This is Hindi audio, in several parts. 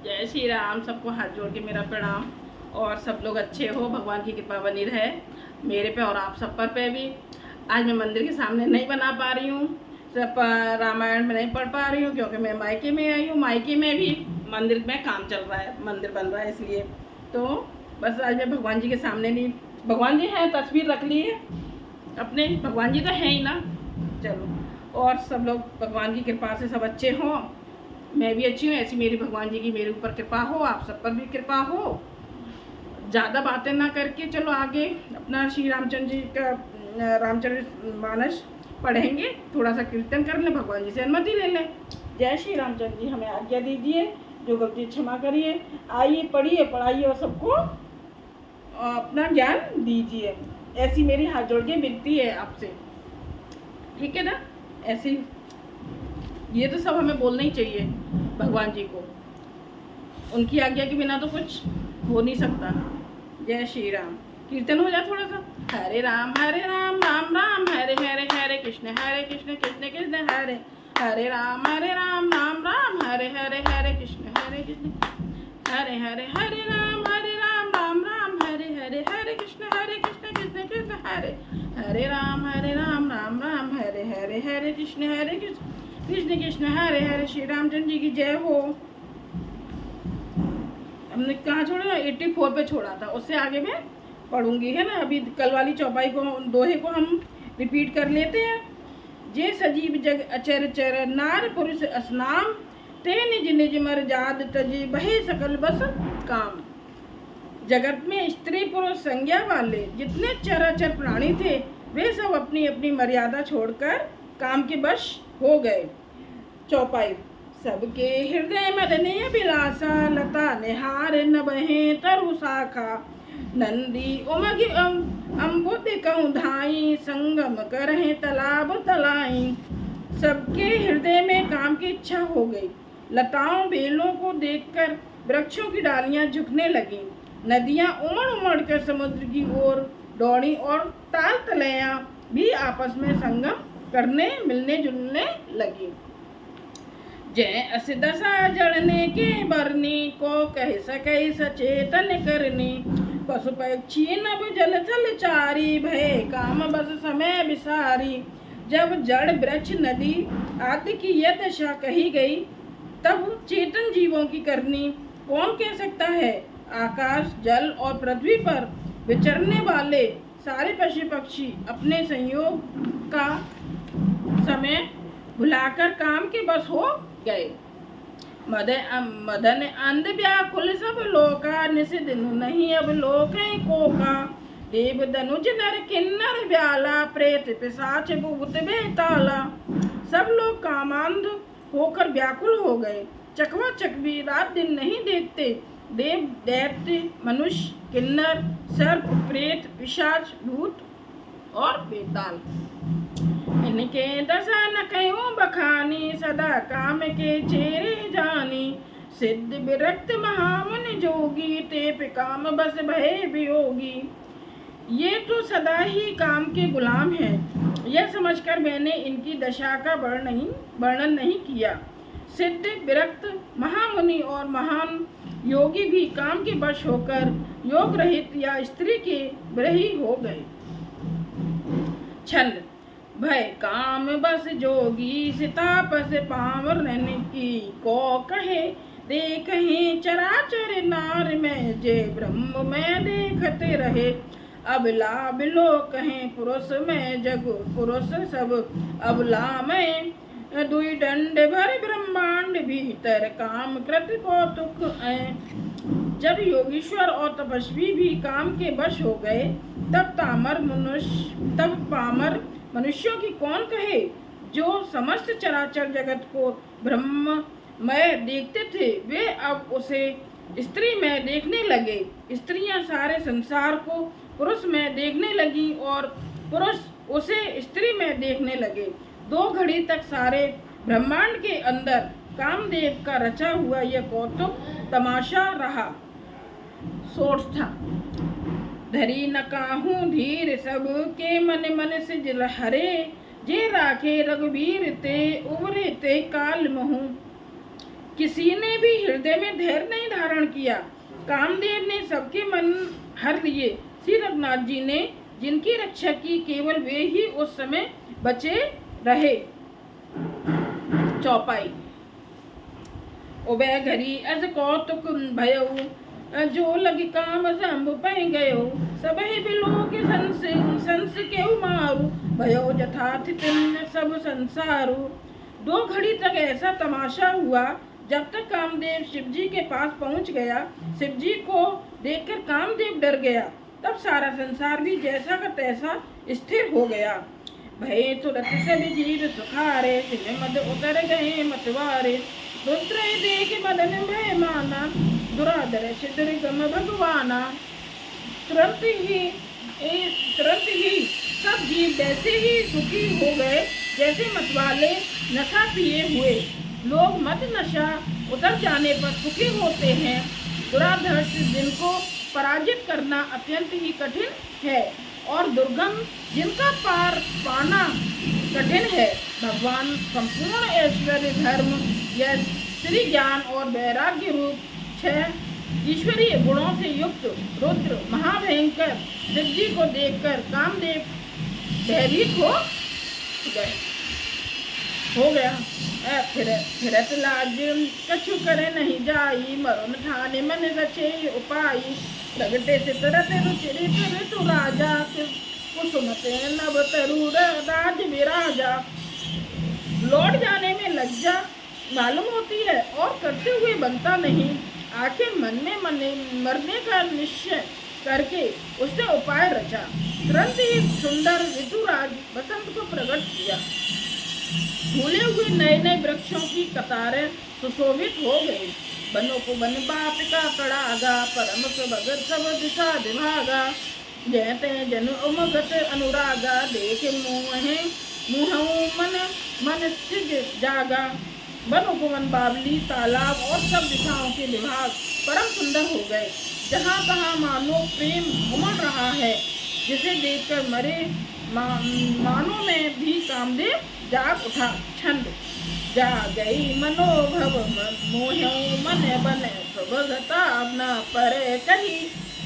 जय श्री राम। सबको हाथ जोड़ के मेरा प्रणाम। और सब लोग अच्छे हो, भगवान की कृपा बनी रहे मेरे पे और आप सब पर भी। आज मैं मंदिर के सामने नहीं बना पा रही हूँ, सब रामायण में नहीं पढ़ पा रही हूँ क्योंकि मैं मायके में आई हूँ। मायके में भी मंदिर में काम चल रहा है, मंदिर बन रहा है, इसलिए तो बस आज मैं भगवान जी के सामने नहीं। भगवान जी हैं, तस्वीर रख ली है अपने, भगवान जी तो हैं ही ना। चलो, और सब लोग भगवान की कृपा से सब अच्छे हों, मैं भी अच्छी हूँ। ऐसी मेरी भगवान जी की मेरे ऊपर कृपा हो, आप सब पर भी कृपा हो। ज़्यादा बातें ना करके चलो आगे अपना श्री रामचंद्र जी का रामचरितमानस पढ़ेंगे, थोड़ा सा कीर्तन कर लें, भगवान जी से अनुमति ले लें। जय श्री रामचंद्र जी, हमें आज्ञा दीजिए, जो गलती क्षमा करिए। आइए, पढ़िए, पढ़ाइए और सबको अपना ज्ञान दीजिए। ऐसी मेरी हाथ जोड़ के विनती है आपसे, ठीक है ना। ऐसी ये तो सब हमें बोलना ही चाहिए भगवान जी को, उनकी आज्ञा के बिना तो कुछ हो नहीं सकता। जय श्री राम। कीर्तन हो जाए थोड़ा सा। हरे राम राम राम हरे हरे, हरे कृष्ण कृष्ण कृष्ण हरे हरे, राम राम राम हरे हरे, हरे कृष्ण हरे हरे, हरे राम राम राम हरे हरे, हरे कृष्ण कृष्ण कृष्ण हरे हरे, राम राम राम हरे हरे, हरे कृष्ण कृष्ण कृष्ण हरे हरे। श्री रामचंद्र जी की जय हो। हमने कहाँ छोड़ा, 84 पे छोड़ा था, उससे आगे मैं पढ़ूंगी, है ना। अभी कल वाली चौपाई को, दोहे को हम रिपीट कर लेते हैं। जे सजीव जग अचर चर, नार पुरुष असनाम, ते निज निज मर जाद तजी, बहे सकल बस काम। जगत में स्त्री पुरुष संज्ञा वाले जितने चराचर प्राणी थे, वे सब अपनी अपनी मर्यादा छोड़कर काम के वश हो गए। चौपाई। सबके हृदय मदने अभिलाषा, लता निहार न बहे तरु शाखा, नंदी उमग अम्बुद कहूँ धाई, संगम करहे तालाब तलाई। सबके हृदय में काम की इच्छा हो गई। लताओं बेलों को देखकर वृक्षों की डालियां झुकने लगीं, नदियां उमड़ उमड़ कर समुद्र की ओर दौड़ी और ताल तलैया भी आपस में संगम करने मिलने जुलने लगी। जय अस दशा जड़ने के बरनी, को कह सके सचेतन करनी। पशु पक्षी नभ जल थल चारी, भय काम बस समय विसारी। जब जड़ वृक्ष नदी आदि की यह दशा कही गई, तब चेतन जीवों की करनी कौन कह सकता है। आकाश जल और पृथ्वी पर विचरने वाले सारे पशु पक्षी अपने संयोग का समय भुलाकर काम के बस हो गए। मदन अंध व्याकुल सब लोका, निस दिन नहीं अब लोक कोका। देव धनुज नर किन्नर व्याला, प्रेत पिशाच भूत बेताला। सब लोग कामांध होकर व्याकुल हो गए। चकवा चकवी रात दिन नहीं देखते। देव दैत्य मनुष्य किन्नर सर्प प्रेत पिशाच भूत और बेताल, इनके दशा न कयूं बखानी, सदा काम के चेरे जानी। सिद्ध विरक्त महामुनि जोगी, तेप काम बस भय वियोगी। ये तो सदा ही काम के गुलाम हैं, यह समझकर मैंने इनकी दशा का वर्णन नहीं किया। सिद्ध विरक्त महामुनि और महान योगी भी काम के वश होकर योग रहित या स्त्री के विरही हो गए। छंद। भय काम बस जोगी, सितापस पामरन की, को कहे देखहि चराचर नार में, जे ब्रह्म में देखते रहे। अबला बिलो कहें पुरुष में जग, पुरुष सब अबला में। दुई दंड भर ब्रह्मांड भीतर, काम कृत कौतुक है। जब योगीश्वर और तपस्वी भी काम के वश हो गए, तब पामर मनुष्यों की कौन कहे। जो समस्त चराचर जगत को ब्रह्ममय देखते थे, वे अब उसे स्त्री में देखने लगे। स्त्रियां सारे संसार को पुरुष में देखने लगी और पुरुष उसे स्त्री में देखने लगे। 2 घड़ी तक सारे ब्रह्मांड के अंदर कामदेव का रचा हुआ यह कौतुक तमाशा रहा। सोर्स था। धरी न काहूं धीर सब के, मन मन से जल हरे। जे राखे रघुवीर ते, उबरे ते काल महू। किसी ने भी हृदय में धैर्य नहीं धारण किया। कामदेव ने सबके मन हर लिए। श्री रघुनाथ जी ने जिनकी रक्षा की, केवल वे ही उस समय बचे रहे। चौपाई। उबे घरी अज कौतुक भयऊ, जो लगी काम शंभु पै गयो। सबहि बिलोक संस केहु मारू, भयो जथाथित सब संसारू। 2 घड़ी तक ऐसा तमाशा हुआ। जब तक कामदेव शिवजी के पास पहुंच गया। शिवजी को देखकर कामदेव डर गया। तब सारा संसार भी जैसा का तैसा स्थिर हो गया। भय तुरत सब जीव सुखारे, सिने मद उतर गए मतवारे। रुद्र देख मदन भय माना, दुराधर सिद्ध गम भगवाना। तुरंत ही सब जीव वैसे ही सुखी हो गए जैसे मतवाले नशा पिए हुए। लोग मद नशा उतर जाने पर सुखी होते हैं। दुराधर्ष जिनको पराजित करना अत्यंत ही कठिन है और दुर्गम जिनका पार पाना कठिन है। भगवान संपूर्ण ऐश्वर्य, धर्म, यश, श्री ज्ञान और वैराग्य रूप 6 ईश्वरीय गुणों से युक्त रुद्र महाभयंकर शिवजी को देखकर कामदेव भयभीत हो गया। फिरत लाज कछु करे नहीं जाई, मरुन ठाने मन रचे उपाई। प्रगटे से तरत रुचिर ऋतु राजा, कुसुमते नव तरु राज विराजा। लौट जाने में लज्जा मालूम होती है और करते हुए बनता नहीं। आखिर मन में मरने का निश्चय करके उसने उपाय रचा। तुरंत ही सुंदर ऋतुराज बसंत को प्रकट किया। फूले हुए नए नए वृक्षों की कतारें सुशोभित हो गई। बनो को बन बाप का कड़ागा, परम भगत सब दिशा दिभागा। जयते जन उमगत अनुरागा, देखे मुँह मन सिज जागा। वन उपवन, बावली, तालाब और सब दिशाओं के विभाग परम सुंदर हो गए। जहाँ तहाँ मानो प्रेम उमड़ रहा है, जिसे देखकर मरे मानो में भी कामदेव जाग उठा। छंद। जा गई मनोभव मोह मन बन, सुभगता न परे कही।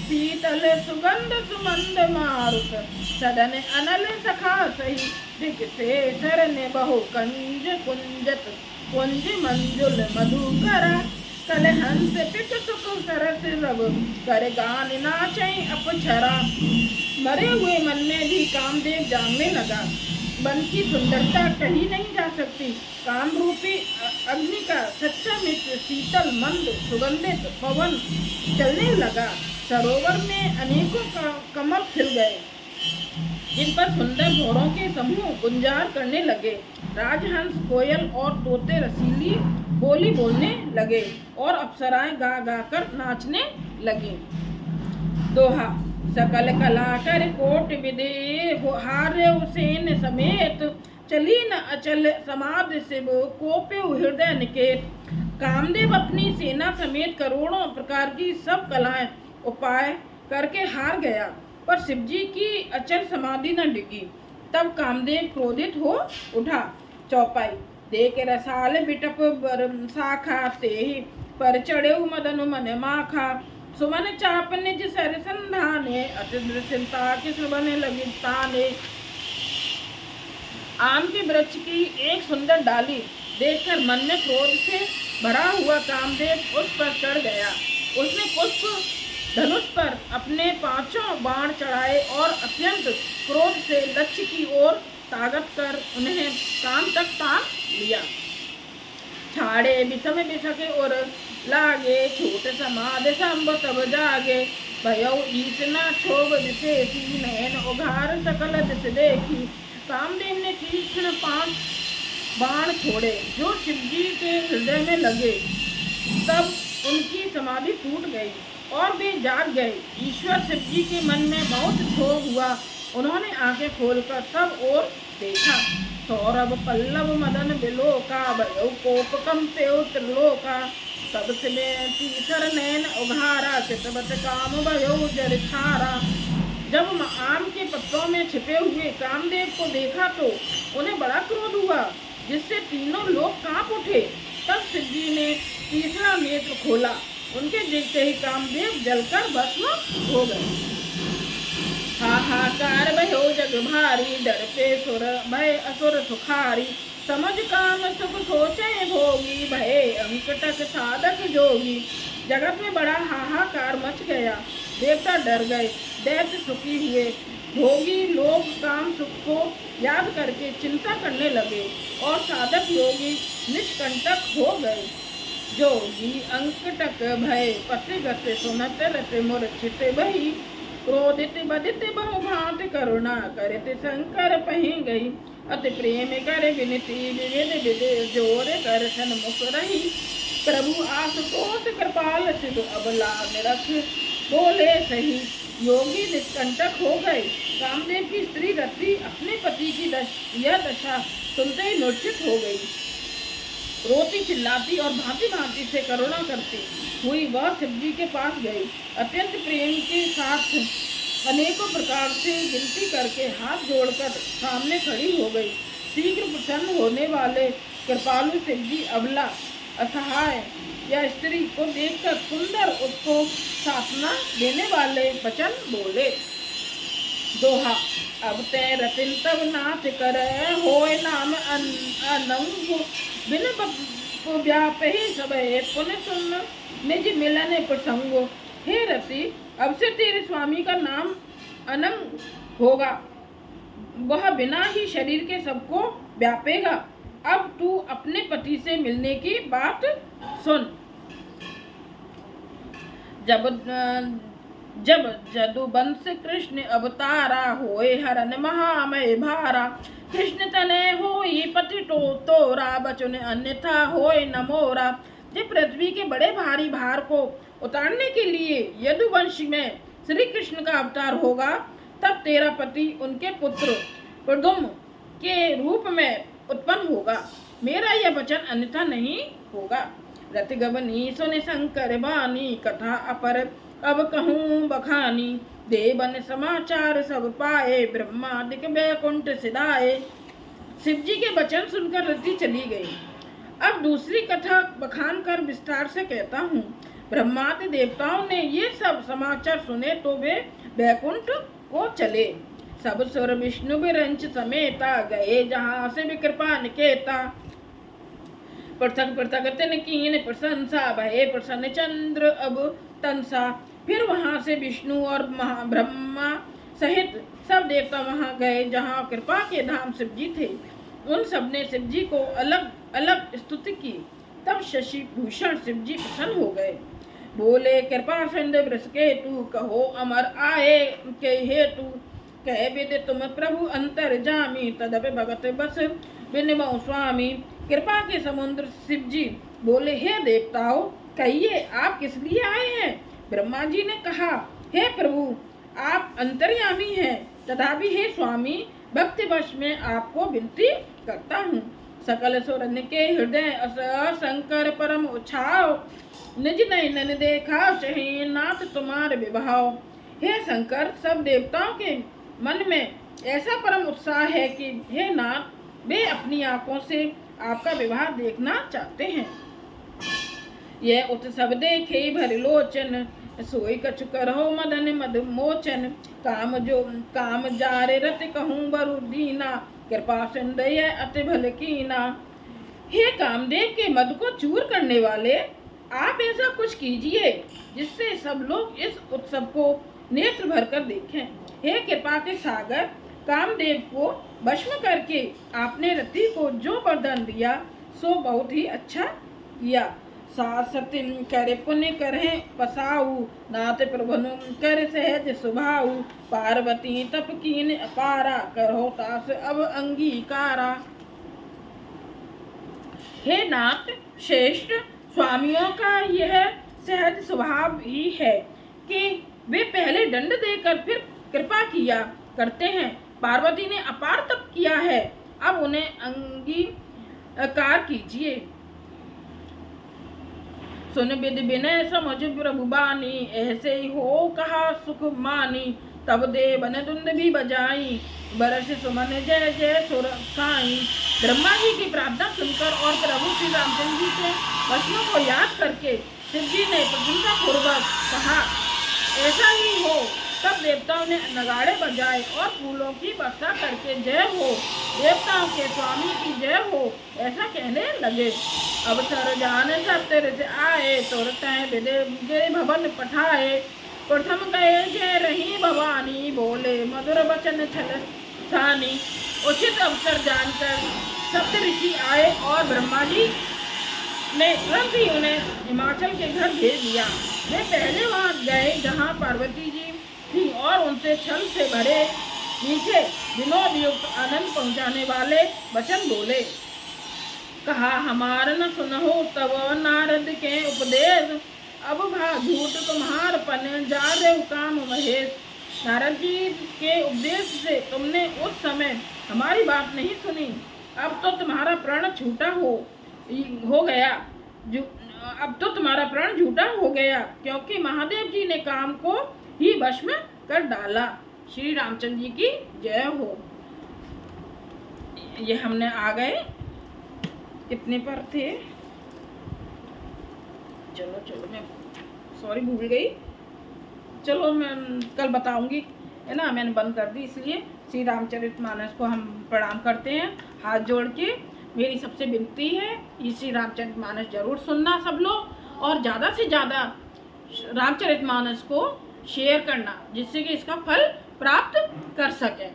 शीतल सुगंध सुमंद मारुत, सदन अनल सखा सही। दिख से सरने बहु कंज कुंजत, कुंज मंजुल मधुकरा। कल हंस पिक सुख सरस रव, कर गान नाचै अपछरा। मरे हुए मन में भी कामदेव जानने लगा। वन की सुंदरता कही नहीं जा सकती। काम रूपी अग्नि का सच्चा मित्र शीतल मंद सुगंधित पवन चलने लगा। सरोवर में अनेकों कमल खिल गए, जिन पर सुंदर घोड़ों के समूह गुंजार करने लगे। राजहंस, कोयल और तोते रसीली बोली बोलने लगे और अप्सराएं गा गा कर नाचने लगी। दोहा। सकल कला कर कोट विदे, हार्य सेन समेत। चली न अचल समाध शिव, कोपे हृदय निकेत। कामदेव अपनी सेना समेत करोड़ों प्रकार की सब कलाएं उपाय करके हार गया, पर शिवजी की अचल समाधि न डिगी। तब कामदेव क्रोधित हो उठा। चौपाई। देख रसाल बिटप शाखा, ते पर चढ़े मदन मन माखा। सुमन चाप निज सर संधाने, अति दृश्यता के सुबन लगी ताने। आम के वृक्ष की एक सुंदर डाली देखकर मन में क्रोध से भरा हुआ कामदेव उस पर चढ़ गया। उसने पुष्प धनुष पर अपने 5 बाण चढ़ाए और अत्यंत क्रोध से लक्ष्य की ओर ताकत कर उन्हें काम तक तान लिया। छाड़े बिसम बिसके और लागे, छूट समाध संभ तब जागे। भयउ ईस न क्षोभ विशेषी, नयन उघार सकल दिस देखी। कामदेव ने तीक्ष्ण 5 बाण छोड़े जो शिवजी के हृदय में लगे। तब उनकी समाधि टूट गई और वे जाग गए। ईश्वर शिवजी के मन में बहुत क्षोभ हुआ। उन्होंने आंखें खोलकर सब ओर देखा। सौरभ पल्लव मदन बिलोका, भयउ कोप कंप्यो त्रिलोका। तब तीसर नैन उघारा, चितवत काम भयउ जर छारा। जब आम के पत्तों में छिपे हुए कामदेव को देखा तो उन्हें बड़ा क्रोध हुआ, जिससे तीनों लोग कांप उठे। तब शिवजी ने तीसरा नेत्र खोला। उनके देखते ही कामदेव जलकर भस्म हो गए। हाहाकार भयो जग भारी, डर पे सुर भय असुर सुखारी। समझ काम सुख सोचे भोगी, भय अंकटक साधक जोगी। जगत में बड़ा हाहाकार मच गया। देवता डर गए, दैत्य सुखी हुए, भोगी लोग काम सुख को याद करके चिंता करने लगे और साधक योगी निष्कंटक हो गए। जोगी अंकटक भय पति गते सुनत रते मूर्छित भई। क्रोधित बदित बहुभांत करुणा करते शंकर पही गई। अति प्रेम कर विनती विविध विधि जोर कर सन्मुख रही। प्रभु आशुतोष कृपाल सिद्ध अबला निरख बोले सही। योगी निष्कंटक हो गए। कामदेव की स्त्री रति अपने पति की यह दशा सुनते ही मूर्छित हो गई। रोती चिल्लाती और भांति भांति से करुणा करती हुई वह शिव जी के पास गई। अत्यंत प्रेम के साथ अनेकों प्रकार से विनती करके हाथ जोड़कर सामने खड़ी हो गई। शीघ्र प्रसन्न होने वाले कृपालु शिव जी अबला असहाय या स्त्री को देखकर सुंदर उसको शासना देने वाले वचन बोले। दोहा। अब ते रतिन तब नाथ कर होय नाम अनंग। बिन व्याप ही सब पुण्य सुन निज मिलन प्रसंगो। हे रति, अब से तेरे स्वामी का नाम अनंग होगा, वह बिना ही शरीर के सबको व्यापेगा। अब तू अपने पति से मिलने की बात सुन। जब जदुवंश कृष्ण अवतारा, होए हरन महामय भारा। कृष्ण तने होई पति तोरा, बचन अन्यथा होए न मोरा। जब पृथ्वी के बड़े भारी भार को उतारने के लिए यदुवंश में श्री कृष्ण का अवतार होगा, तब तेरा पति उनके पुत्र प्रद्युम्न के रूप में उत्पन्न होगा। मेरा यह वचन अन्यथा नहीं होगा। रति गवनी सुन शंकर बानी, कथा अपर अब कहूँ बखानी। देवन समाचार सब पाए, ब्रह्मादिक वैकुंठ सिधाए। शिव जी के वचन सुनकर रति चली गई। अब दूसरी कथा बखान कर विस्तार से कहता हूँ। ब्रह्मादि देवताओं ने ये सब समाचार सुने तो वे वैकुंठ को चले। सब सुर विष्णु विरंच समेता, गए जहाँ से कृपा निकेता। पृथक पृथक तिन कीन प्रशंसा, भये प्रसन्न चंद्र अब तंसा। फिर वहाँ से विष्णु और ब्रह्मा सहित सब देवता वहाँ गए जहाँ कृपा के धाम शिव जी थे। उन सब ने शिव जी को अलग अलग स्तुति की। तब शशि भूषण शिव जी प्रसन्न हो गए। बोले, कृपा सिंधु वृषकेतु, कहो अमर आए के हेतु। कह विद तुम प्रभु अंतर जामी, तदपि भगत बस बिनमो स्वामी। कृपा के समुद्र शिव जी बोले, हे देवताओं, कहिए आप किस लिए आए हैं। ब्रह्मा जी ने कहा, हे प्रभु, आप अंतर्यामी हैं, तथापि हे स्वामी, भक्तिवश में आपको विनती करता हूँ। सकल सुरन के हृदय शंकर परम उछाव, निज नयन देखा चहे नाथ तुम्हारे विभाव। हे शंकर, सब देवताओं के मन में ऐसा परम उत्साह है कि हे नाथ, वे अपनी आंखों से आपका विवाह देखना चाहते हैं। यह उत्सव देखे भरलोचन, सोई कछु करहो मदन मद मोचन। काम जारे रत कहूँ बरु दीना, कृपा सिंधय अति भल कीना। हे कामदेव के मद को चूर करने वाले, आप ऐसा कुछ कीजिए जिससे सब लोग इस उत्सव को नेत्र भर कर देखें। हे कृपा के सागर, कामदेव को भस्म करके आपने रति को जो वरदान दिया सो बहुत ही अच्छा किया। सासति करे पुण्य करे पसाऊ, नाथ प्रभनु कर सहज सुभाऊ। पार्वती तप कीन अपारा, करो तास अब अंगीकारा। हे नाथ श्रेष्ठ, स्वामियों का यह सहज स्वभाव ही है कि वे पहले दंड देकर फिर कृपा किया करते हैं। पार्वती ने अपार तप किया है, अब उन्हें अंगीकार कीजिए। सुन विधि विनय समझ प्रभु बानी, ऐसे ही हो कहा सुख मानी। तब देवन धुंद भी बजाई, बरस सुमन जय जय सुर साई। ब्रह्मा जी की प्रार्थना सुनकर और प्रभु श्री रामचंद्र जी से वचनों को याद करके शिव जी ने प्रसन्नता पूर्वक कहा, ऐसा ही हो। तब देवताओं ने नगाड़े बजाए और फूलों की वर्षा करके जय हो, देवताओं के स्वामी की जय हो, ऐसा कहने लगे। अब सर जाने सब तेरे से आए, तुरंत विजय भवन पठाए। प्रथम कहे जय रही भवानी, बोले मधुर वचन छल छानी। उचित अवसर जानकर सप्त ऋषि आए और ब्रह्मा जी ने तुरंत ही उन्हें हिमाचल के घर भेज दिया। वे पहले वहां गए जहां पार्वती जी थी और उनसे छल से भरे मीठे विनोद युक्त आनंद पहुंचाने वाले वचन बोले। कहा, हमार न सुनहो तब नारद के उपदेश, अब भा झूठ तुम्हार पन जा रे काम महेश। नारद जी के उपदेश से तुमने उस समय हमारी बात नहीं सुनी, अब तो तुम्हारा प्रण झूठा हो गया। अब तो तुम्हारा प्रण झूठा हो गया, क्योंकि महादेव जी ने काम को ही भस्म कर डाला। श्री रामचंद्र जी की जय हो। ये हमने आ गए, कितने पर थे? चलो मैं सॉरी भूल गई, चलो मैं कल बताऊंगी, है ना। मैंने बंद कर दी, इसलिए श्री रामचरितमानस को हम प्रणाम करते हैं हाथ जोड़ के। मेरी सबसे विनती है, ये श्री रामचरितमानस जरूर सुनना सब लोग, और ज़्यादा से ज़्यादा रामचरितमानस को शेयर करना, जिससे कि इसका फल प्राप्त कर सके।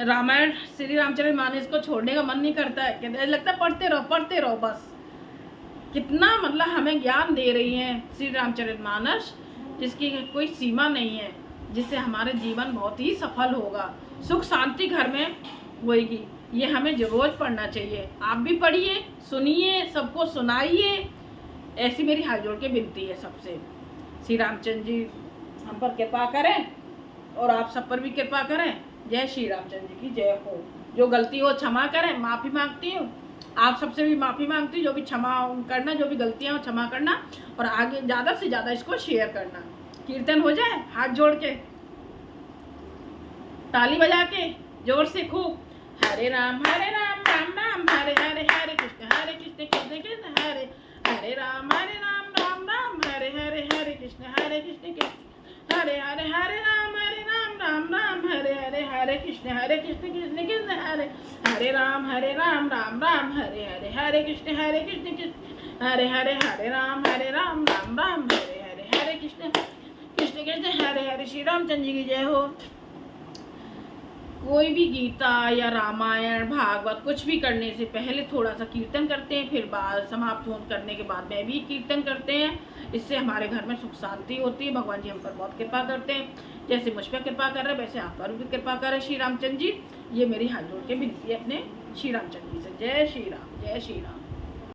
रामायण श्री रामचरितमानस को छोड़ने का मन नहीं करता है, कहते लगता है पढ़ते रहो बस। कितना मतलब हमें ज्ञान दे रही है श्री रामचरितमानस, जिसकी कोई सीमा नहीं है, जिससे हमारे जीवन बहुत ही सफल होगा, सुख शांति घर में होएगी। ये हमें रोज पढ़ना चाहिए। आप भी पढ़िए, सुनिए, सबको सुनाइए, ऐसी मेरी हाथ जोड़ के विनती है सबसे। श्री रामचंद्र जी हम पर कृपा करें और आप सब पर भी कृपा करें। जय श्री रामचंद्र जी की जय हो। जो गलती हो क्षमा करें, माफ़ी मांगती हूँ, आप सबसे भी माफ़ी मांगती हूँ। जो भी क्षमा करना, जो भी गलतियाँ हो क्षमा करना, और आगे ज़्यादा से ज़्यादा इसको शेयर करना। कीर्तन हो जाए हाथ जोड़ के, ताली बजा के जोर से खूब। हरे राम राम राम हरे हरे, हरे कृष्ण कृष्ण कृष्ण हरे हरे, राम राम राम हरे हरे, हरे कृष्ण कृष्ण हरे हरे, हरे राम राम राम हरे हरे, हरे कृष्ण कृष्ण कृष्ण हरे हरे, राम राम राम हरे हरे, हरे कृष्ण कृष्ण हरे हरे, हरे राम राम राम हरे हरे, हरे कृष्ण कृष्ण हरे हरे। श्री रामचंद्र जी की जय हो। कोई भी गीता या रामायण भागवत कुछ भी करने से पहले थोड़ा सा कीर्तन करते हैं, फिर बाद समाप्त करने के बाद में भी कीर्तन करते हैं। इससे हमारे घर में सुख शांति होती है। भगवान जी हम पर बहुत कृपा करते हैं, जैसे मुझ पर कृपा कर रहे हैं वैसे आप पर भी कृपा करें श्री रामचंद्र जी। ये मेरी हाथ जोड़ के विनती है अपने श्री रामचंद्र जी से। जय श्री राम, जय श्री राम।